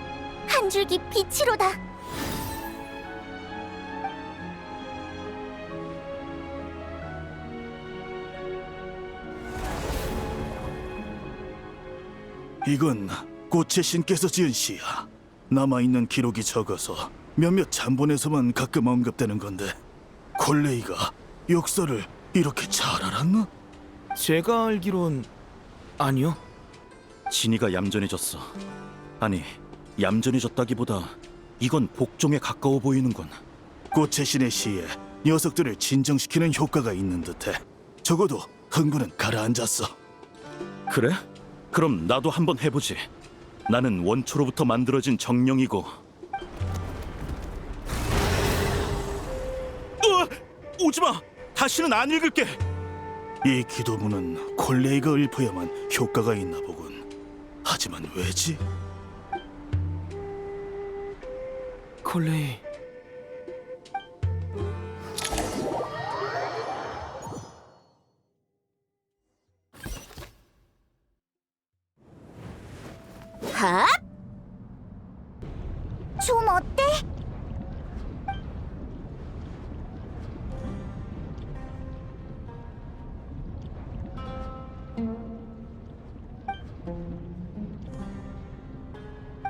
한 줄기 빛이로다. 이건 꽃의 신께서 지은 시야. 남아있는 기록이 적어서 몇몇 잠본에서만 가끔 언급되는 건데 콜레이가 역사를 이렇게 잘 알았나? 제가 알기론 아니요. 진이가 얌전해졌어. 아니, 얌전해졌다기보다 이건 복종에 가까워 보이는군. 꽃의 신의 시에 녀석들을 진정시키는 효과가 있는 듯해. 적어도 흥분은 가라앉았어. 그래? 그럼 나도 한번 해보지. 나는 원초로부터 만들어진 정령이고. 오지마! 다시는 안 읽을게. 이 기도문은 콜레이가 읊어야만 효과가 있나 보군. 하지만 왜지? 콜레이, 핫! 좀 어때?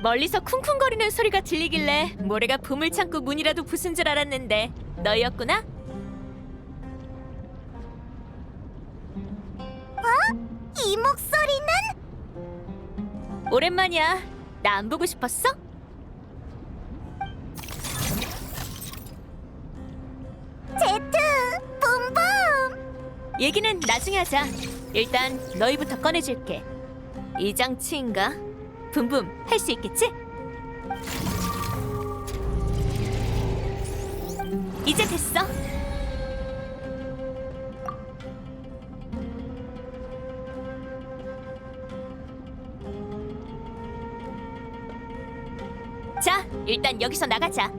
멀리서 쿵쿵거리는 소리가 들리길래 모래가 보물 창고 문이라도 부순 줄 알았는데 너였구나? 이 목소리는? 오랜만이야. 나 안 보고 싶었어? 제트! 붐붐! 얘기는 나중에 하자. 일단 너희부터 꺼내줄게. 이 장치인가? 붐붐 할 수 있겠지? 이제 됐어. 자, 일단 여기서 나가자.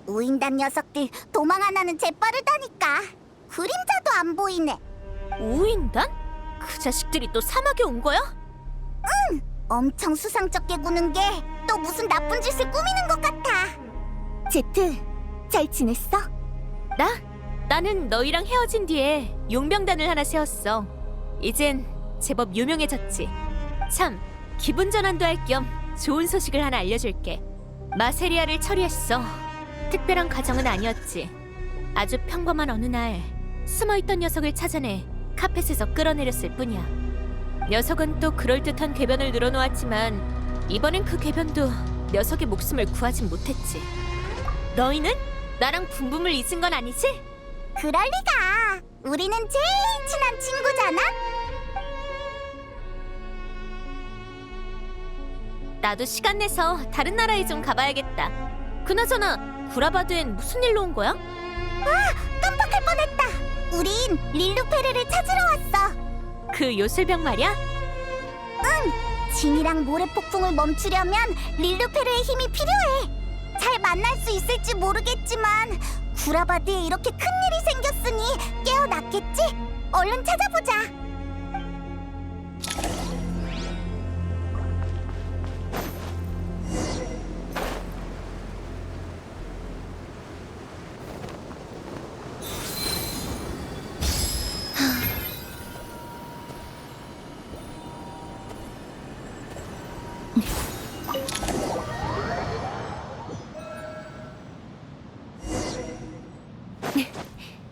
우인단 녀석들 도망 하나는 재빠르다니까. 그림자도 안 보이네. 우인단? 그 자식들이 또 사막에 온 거야? 엄청 수상쩍게 구는 게 또 무슨 나쁜 짓을 꾸미는 것 같아. 제트, 잘 지냈어? 나는 너희랑 헤어진 뒤에 용병단을 하나 세웠어. 이젠 제법 유명해졌지. 참, 기분 전환도 할 겸 좋은 소식을 하나 알려줄게. 마세리아를 처리했어. 특별한 과정은 아니었지. 아주 평범한 어느 날 숨어있던 녀석을 찾아내 카펫에서 끌어내렸을 뿐이야. 녀석은 또 그럴듯한 궤변을 늘어놓았지만 이번엔 그 궤변도 녀석의 목숨을 구하진 못했지. 너희는 나랑 붐붐을 잊은 건 아니지? 그럴 리가. 우리는 제일 친한 친구잖아. 나도 시간 내서 다른 나라에 좀 가봐야겠다. 그나저나 구라바드엔 무슨 일로 온 거야? 깜빡할 뻔했다. 우린 릴루페르를 찾으러 왔어. 그 요술병 말이야? 진이랑 모래 폭풍을 멈추려면 릴루페르의 힘이 필요해. 잘 만날 수 있을지 모르겠지만 구라바드에 이렇게 큰 일이 생겼으니 깨어났겠지? 얼른 찾아보자.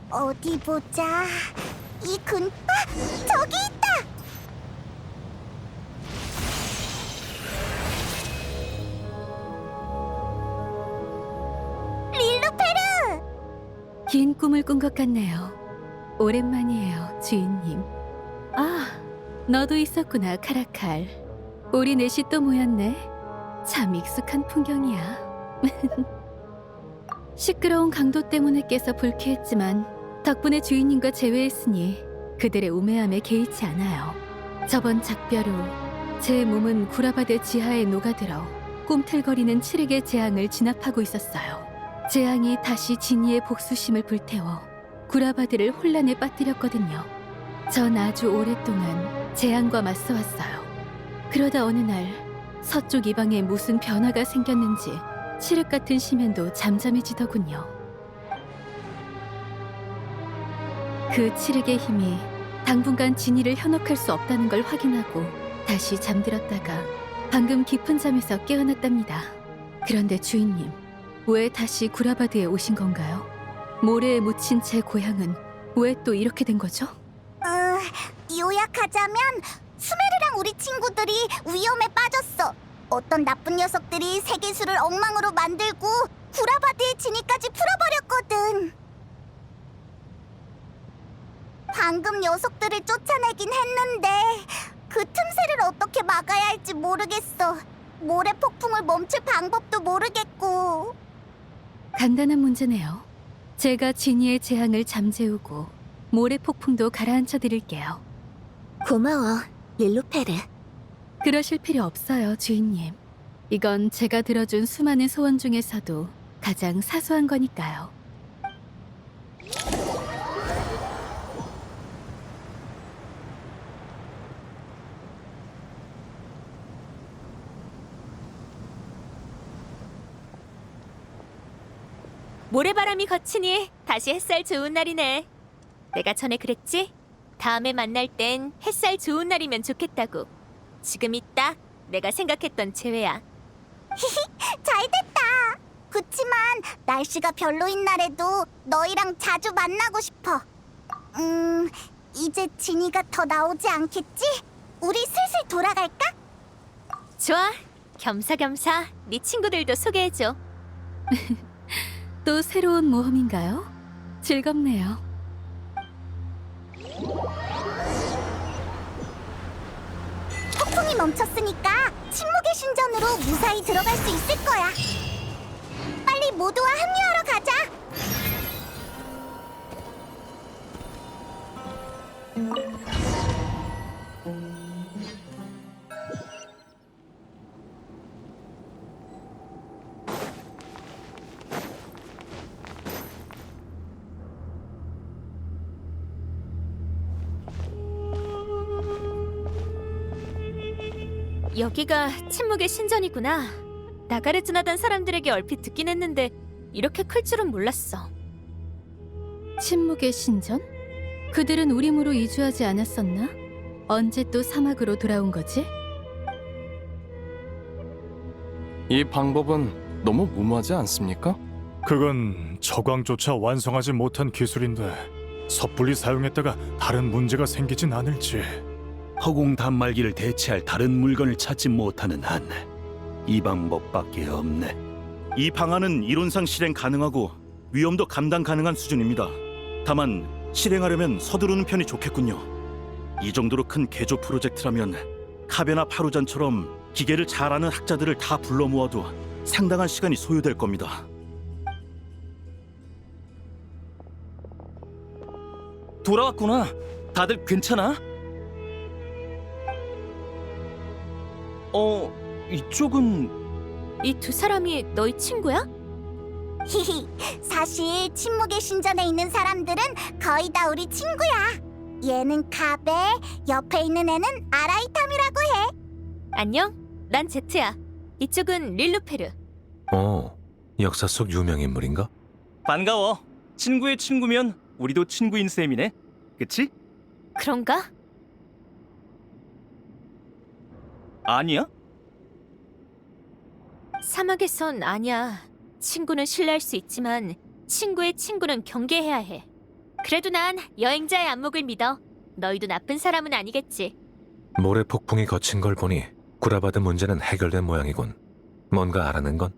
어디 보자. 저기 있다. 릴루페르! 긴 꿈을 꾼 것 같네요. 오랜만이에요, 주인님. 아, 너도 있었구나, 카라칼. 우리 넷이 또 모였네. 참 익숙한 풍경이야. 시끄러운 강도 때문에 깨서 불쾌했지만 덕분에 주인님과 재회했으니 그들의 우매함에 개의치 않아요. 저번 작별 후 제 몸은 구라바드 지하에 녹아들어 꿈틀거리는 칠흑의 재앙을 진압하고 있었어요. 재앙이 다시 지니의 복수심을 불태워 구라바드를 혼란에 빠뜨렸거든요. 전 아주 오랫동안 재앙과 맞서왔어요. 그러다 어느 날 서쪽 이방에 무슨 변화가 생겼는지 칠흑 같은 심연도 잠잠해지더군요. 그 칠흑의 힘이 당분간 진이를 현혹할 수 없다는 걸 확인하고 다시 잠들었다가 방금 깊은 잠에서 깨어났답니다. 그런데 주인님, 왜 다시 구라바드에 오신 건가요? 모래에 묻힌 제 고향은 왜 또 이렇게 된 거죠? 요약하자면 수메르랑 우리 친구들이 위험에 빠졌어. 어떤 나쁜 녀석들이 세계수를 엉망으로 만들고 구라바드의 진위까지 풀어버렸거든. 방금 녀석들을 쫓아내긴 했는데 그 틈새를 어떻게 막아야 할지 모르겠어. 모래 폭풍을 멈출 방법도 모르겠고. 간단한 문제네요. 제가 진이의 재앙을 잠재우고 모래 폭풍도 가라앉혀 드릴게요. 고마워, 릴루페르. 그러실 필요 없어요, 주인님. 이건 제가 들어준 수많은 소원 중에서도 가장 사소한 거니까요. 모래바람이 거치니 다시 햇살 좋은 날이네. 내가 전에 그랬지? 다음에 만날 땐 햇살 좋은 날이면 좋겠다고. 지금이 딱 내가 생각했던 재회야. 잘됐다. 그치만 날씨가 별로인 날에도 너희랑 자주 만나고 싶어. 이제 진이가 더 나오지 않겠지? 우리 슬슬 돌아갈까? 좋아. 겸사겸사 네 친구들도 소개해줘. 또 새로운 모험인가요? 즐겁네요. 폭풍이 멈췄으니까 침묵의 신전으로 무사히 들어갈 수 있을 거야. 빨리 모두와 합류하러 가자. 여기가 침묵의 신전이구나. 나가르즈나단 사람들에게 얼핏 듣긴 했는데 이렇게 클 줄은 몰랐어. 침묵의 신전? 그들은 우림으로 이주하지 않았었나? 언제 또 사막으로 돌아온 거지? 이 방법은 너무 무모하지 않습니까? 그건 저광조차 완성하지 못한 기술인데 섣불리 사용했다가 다른 문제가 생기진 않을지. 허공 단말기를 대체할 다른 물건을 찾지 못하는 한 이 방법밖에 없네. 이 방안은 이론상 실행 가능하고 위험도 감당 가능한 수준입니다. 다만 실행하려면 서두르는 편이 좋겠군요. 이 정도로 큰 개조 프로젝트라면 카베나 파루잔처럼 기계를 잘 아는 학자들을 다 불러 모아도 상당한 시간이 소요될 겁니다. 돌아왔구나. 다들 괜찮아? 이쪽은... 이 두 사람이 너희 친구야? 히히, 사실 침묵의 신전에 있는 사람들은 거의 다 우리 친구야. 얘는 카베, 옆에 있는 애는 아라이탐이라고 해. 안녕, 난 제트야. 이쪽은 릴루페르. 역사 속 유명 인물인가? 반가워. 친구의 친구면 우리도 친구인 셈이네. 그치? 그런가? 아니야? 사막에선 아니야. 친구는 신뢰할 수 있지만 친구의 친구는 경계해야 해. 그래도 난 여행자의 안목을 믿어. 너희도 나쁜 사람은 아니겠지. 모래 폭풍이 거친 걸 보니 구라바드 문제는 해결된 모양이군. 뭔가 알아낸 건?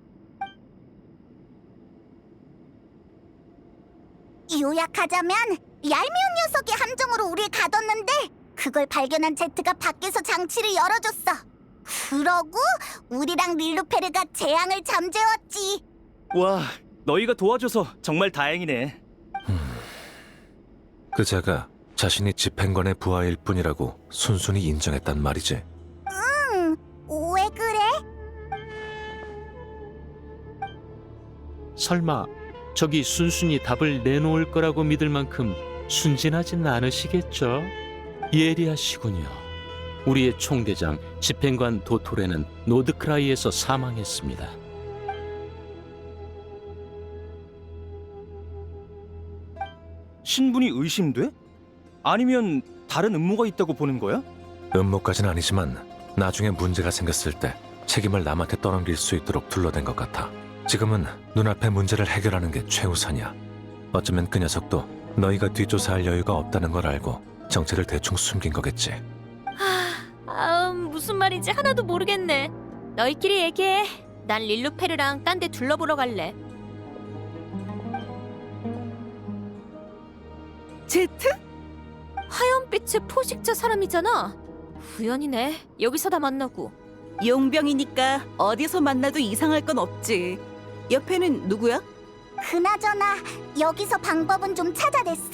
요약하자면 얄미운 녀석이 함정으로 우릴 가뒀는데 그걸 발견한 제트가 밖에서 장치를 열어줬어. 그러고 우리랑 릴루페르가 재앙을 잠재웠지. 와, 너희가 도와줘서 정말 다행이네. 그자가 자신이 집행관의 부하일 뿐이라고 순순히 인정했단 말이지. 왜 그래? 설마 저기 순순히 답을 내놓을 거라고 믿을 만큼 순진하진 않으시겠죠? 예리하시군요. 우리의 총대장 집행관 도토레는 노드크라이에서 사망했습니다. 신분이 의심돼? 아니면 다른 음모가 있다고 보는 거야? 음모까지는 아니지만 나중에 문제가 생겼을 때 책임을 남한테 떠넘길 수 있도록 둘러댄 것 같아. 지금은 눈앞의 문제를 해결하는 게 최우선이야. 어쩌면 그 녀석도 너희가 뒷조사할 여유가 없다는 걸 알고 정체를 대충 숨긴 거겠지. 무슨 말인지 하나도 모르겠네. 너희끼리 얘기해. 난 릴루페르랑 딴 데 둘러보러 갈래. 제트? 하얀빛의 포식자 사람이잖아. 우연이네. 여기서 다 만나고. 용병이니까 어디서 만나도 이상할 건 없지. 옆에는 누구야? 그나저나 여기서 방법은 좀 찾아냈어?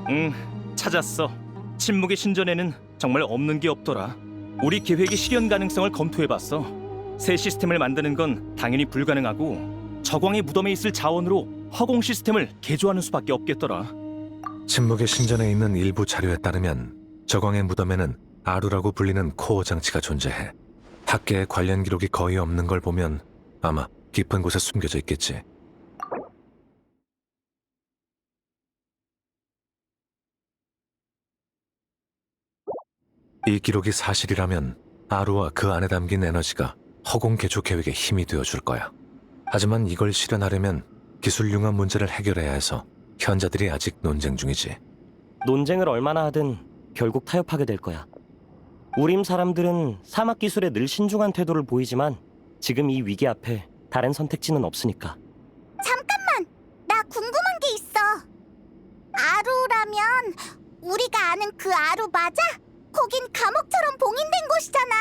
응, 찾았어. 침묵의 신전에는 정말 없는 게 없더라. 우리 계획의 실현 가능성을 검토해봤어. 새 시스템을 만드는 건 당연히 불가능하고 저광의 무덤에 있을 자원으로 허공 시스템을 개조하는 수밖에 없겠더라. 침묵의 신전에 있는 일부 자료에 따르면 저광의 무덤에는 아루라고 불리는 코어 장치가 존재해. 학계에 관련 기록이 거의 없는 걸 보면 아마 깊은 곳에 숨겨져 있겠지. 이 기록이 사실이라면 아루와 그 안에 담긴 에너지가 허공 개조 계획의 힘이 되어줄 거야. 하지만 이걸 실현하려면 기술 융합 문제를 해결해야 해서 현자들이 아직 논쟁 중이지. 논쟁을 얼마나 하든 결국 타협하게 될 거야. 우림 사람들은 사막 기술에 늘 신중한 태도를 보이지만 지금 이 위기 앞에 다른 선택지는 없으니까. 잠깐만! 나 궁금한 게 있어. 아루라면 우리가 아는 그 아루 맞아? 거긴 감옥처럼 봉인된 곳이잖아.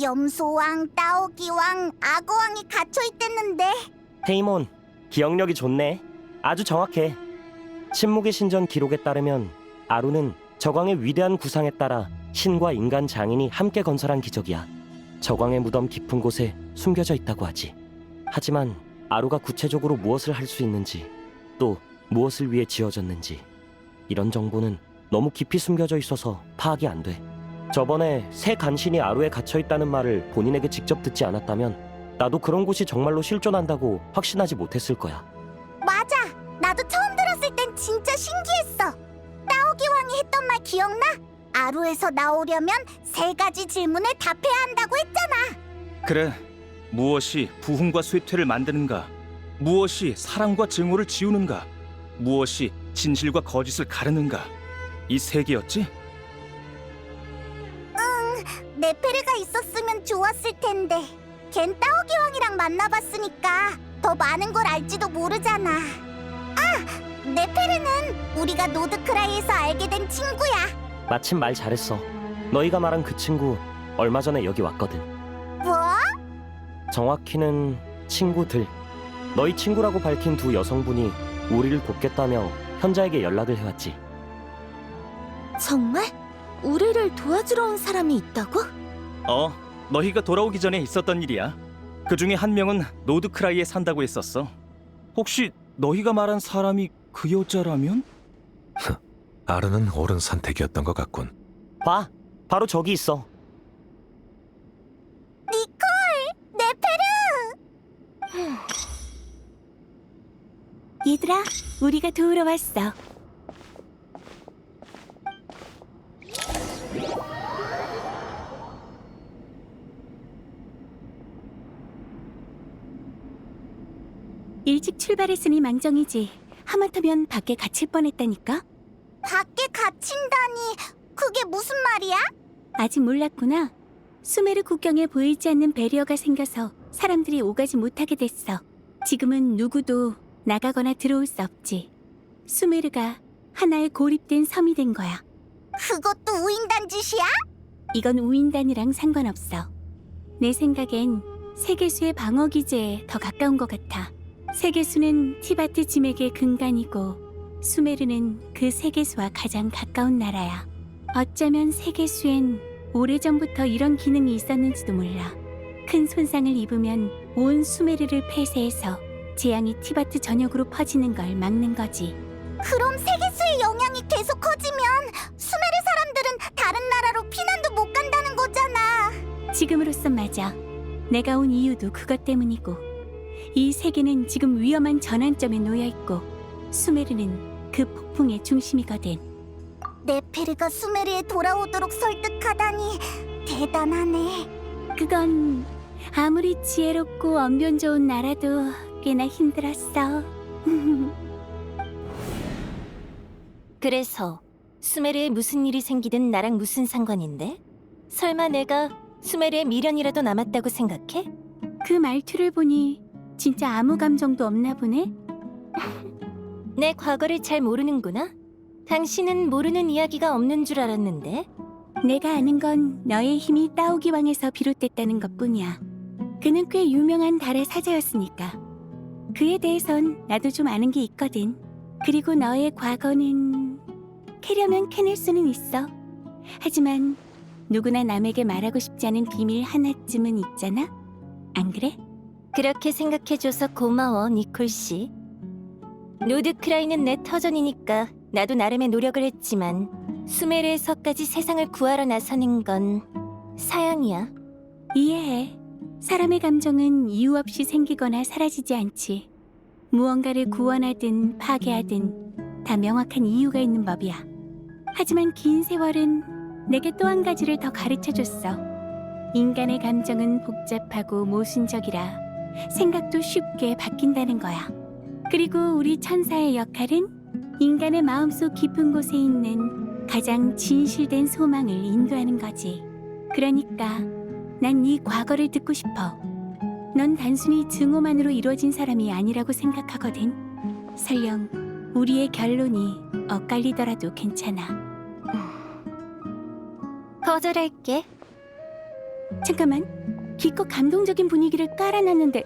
염소왕, 따오기왕, 악어왕이 갇혀있댔는데. 페이몬, 기억력이 좋네. 아주 정확해. 침묵의 신전 기록에 따르면 아루는 저광의 위대한 구상에 따라 신과 인간 장인이 함께 건설한 기적이야. 저광의 무덤 깊은 곳에 숨겨져 있다고 하지. 하지만 아루가 구체적으로 무엇을 할 수 있는지, 또 무엇을 위해 지어졌는지 이런 정보는 너무 깊이 숨겨져 있어서 파악이 안 돼. 저번에 새 간신이 아루에 갇혀있다는 말을 본인에게 직접 듣지 않았다면 나도 그런 곳이 정말로 실존한다고 확신하지 못했을 거야. 맞아! 나도 처음 들었을 땐 진짜 신기했어. 따오기왕이 했던 말 기억나? 아루에서 나오려면 3가지 질문에 답해야 한다고 했잖아. 그래, 무엇이 부흥과 쇠퇴를 만드는가? 무엇이 사랑과 증오를 지우는가? 무엇이 진실과 거짓을 가르는가? 이 3개였지? 네페르가 있었으면 좋았을 텐데 걘 따오기왕이랑 만나봤으니까 더 많은 걸 알지도 모르잖아. 아! 네페르는 우리가 노드크라이에서 알게 된 친구야. 마침 말 잘했어. 너희가 말한 그 친구 얼마 전에 여기 왔거든. 뭐? 정확히는 친구들. 너희 친구라고 밝힌 2 여성분이 우리를 돕겠다며 현자에게 연락을 해왔지. 정말? 우리를 도와주러 온 사람이 있다고? 너희가 돌아오기 전에 있었던 일이야. 그 중에 한 명은 노드크라이에 산다고 했었어. 혹시 너희가 말한 사람이 그 여자라면? 아루는 옳은 선택이었던 것 같군. 봐, 바로 저기 있어. 니콜! 네페르! 얘들아, 우리가 도우러 왔어. 일찍 출발했으니 망정이지. 하마터면 밖에 갇힐 뻔했다니까. 밖에 갇힌다니, 그게 무슨 말이야? 아직 몰랐구나. 수메르 국경에 보이지 않는 배리어가 생겨서 사람들이 오가지 못하게 됐어. 지금은 누구도 나가거나 들어올 수 없지. 수메르가 하나의 고립된 섬이 된 거야. 그것도 우인단 짓이야? 이건 우인단이랑 상관없어. 내 생각엔 세계수의 방어 기제에 더 가까운 것 같아. 세계수는 티바트 짐에게 근간이고 수메르는 그 세계수와 가장 가까운 나라야. 어쩌면 세계수엔 오래전부터 이런 기능이 있었는지도 몰라. 큰 손상을 입으면 온 수메르를 폐쇄해서 재앙이 티바트 전역으로 퍼지는 걸 막는 거지. 그럼 세계수의 영향이 계속 커지면 수메르 사람들은 다른 나라로 피난도 못 간다는 거잖아. 지금으로선 맞아. 내가 온 이유도 그것 때문이고. 이 세계는 지금 위험한 전환점에 놓여있고 수메르는 그 폭풍의 중심이거든. 네페르 아페르가 수메르에 돌아오도록 설득하다니 대단하네. 그건 아무리 지혜롭고 언변 좋은 나라도 꽤나 힘들었어. 그래서 수메르에 무슨 일이 생기든 나랑 무슨 상관인데? 설마 내가 수메르의 미련이라도 남았다고 생각해? 그 말투를 보니 진짜 아무 감정도 없나 보네. 내 과거를 잘 모르는구나. 당신은 모르는 이야기가 없는 줄 알았는데. 내가 아는 건 너의 힘이 따오기 왕에서 비롯됐다는 것뿐이야. 그는 꽤 유명한 달의 사자였으니까. 그에 대해선 나도 좀 아는 게 있거든. 그리고 너의 과거는 캐려면 캐낼 수는 있어. 하지만 누구나 남에게 말하고 싶지 않은 비밀 하나쯤은 있잖아? 안 그래? 그렇게 생각해줘서 고마워, 니콜 씨. 노드크라이는 내 터전이니까 나도 나름의 노력을 했지만 수메르에서까지 세상을 구하러 나서는 건 사양이야. 이해해. 사람의 감정은 이유 없이 생기거나 사라지지 않지. 무언가를 구원하든 파괴하든 다 명확한 이유가 있는 법이야. 하지만 긴 세월은 내게 또 한 가지를 더 가르쳐줬어. 인간의 감정은 복잡하고 모순적이라 생각도 쉽게 바뀐다는 거야. 그리고 우리 천사의 역할은 인간의 마음속 깊은 곳에 있는 가장 진실된 소망을 인도하는 거지. 그러니까 난 네 과거를 듣고 싶어. 넌 단순히 증오만으로 이루어진 사람이 아니라고 생각하거든. 설령 우리의 결론이 엇갈리더라도 괜찮아. 거절할게. 잠깐만, 기껏 감동적인 분위기를 깔아놨는데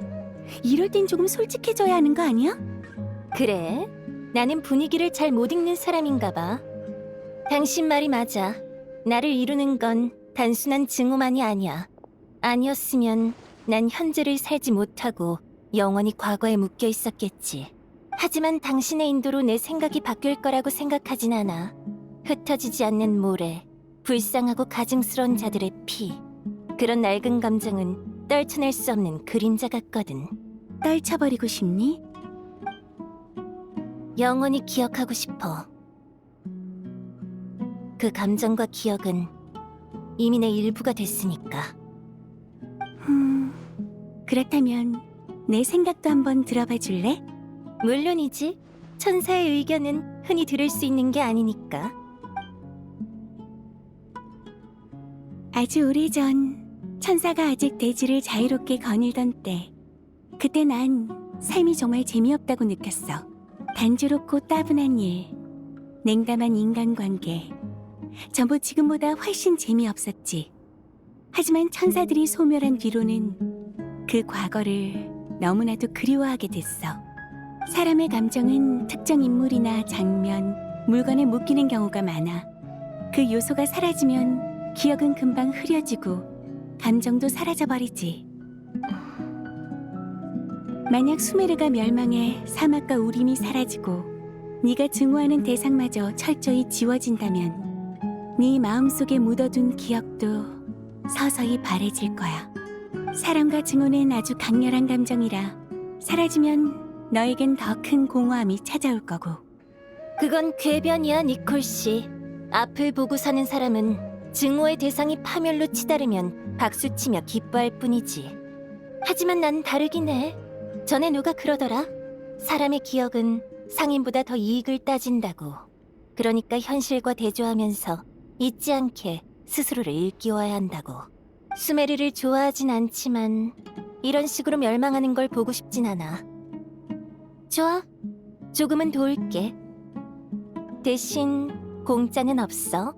이럴 땐 조금 솔직해져야 하는 거 아니야? 그래? 나는 분위기를 잘 못 읽는 사람인가 봐. 당신 말이 맞아. 나를 이루는 건 단순한 증오만이 아니야. 아니었으면 난 현재를 살지 못하고 영원히 과거에 묶여 있었겠지. 하지만 당신의 인도로 내 생각이 바뀔 거라고 생각하진 않아. 흩어지지 않는 모래, 불쌍하고 가증스러운 자들의 피. 그런 낡은 감정은 떨쳐낼 수 없는 그림자 같거든. 떨쳐버리고 싶니? 영원히 기억하고 싶어. 그 감정과 기억은 이미 내 일부가 됐으니까. 그렇다면 내 생각도 한번 들어봐 줄래? 물론이지. 천사의 의견은 흔히 들을 수 있는 게 아니니까. 아주 오래전 천사가 아직 대지를 자유롭게 거닐던 때, 그때 난 삶이 정말 재미없다고 느꼈어. 단조롭고 따분한 일, 냉담한 인간관계, 전부 지금보다 훨씬 재미없었지. 하지만 천사들이 소멸한 뒤로는 그 과거를 너무나도 그리워하게 됐어. 사람의 감정은 특정 인물이나 장면, 물건에 묶이는 경우가 많아. 그 요소가 사라지면 기억은 금방 흐려지고 감정도 사라져버리지. 만약 수메르가 멸망해 사막과 우림이 사라지고 네가 증오하는 대상마저 철저히 지워진다면 네 마음속에 묻어둔 기억도 서서히 바래질 거야. 사랑과 증오는 아주 강렬한 감정이라 사라지면 너에겐 더 큰 공허함이 찾아올 거고. 그건 궤변이야, 니콜 씨. 앞을 보고 사는 사람은 증오의 대상이 파멸로 치달으면 박수치며 기뻐할 뿐이지. 하지만 난 다르긴 해. 전에 누가 그러더라. 사람의 기억은 상인보다 더 이익을 따진다고. 그러니까 현실과 대조하면서 잊지 않게 스스로를 일깨워야 한다고. 수메르를 좋아하진 않지만 이런 식으로 멸망하는 걸 보고 싶진 않아. 좋아, 조금은 도울게. 대신 공짜는 없어.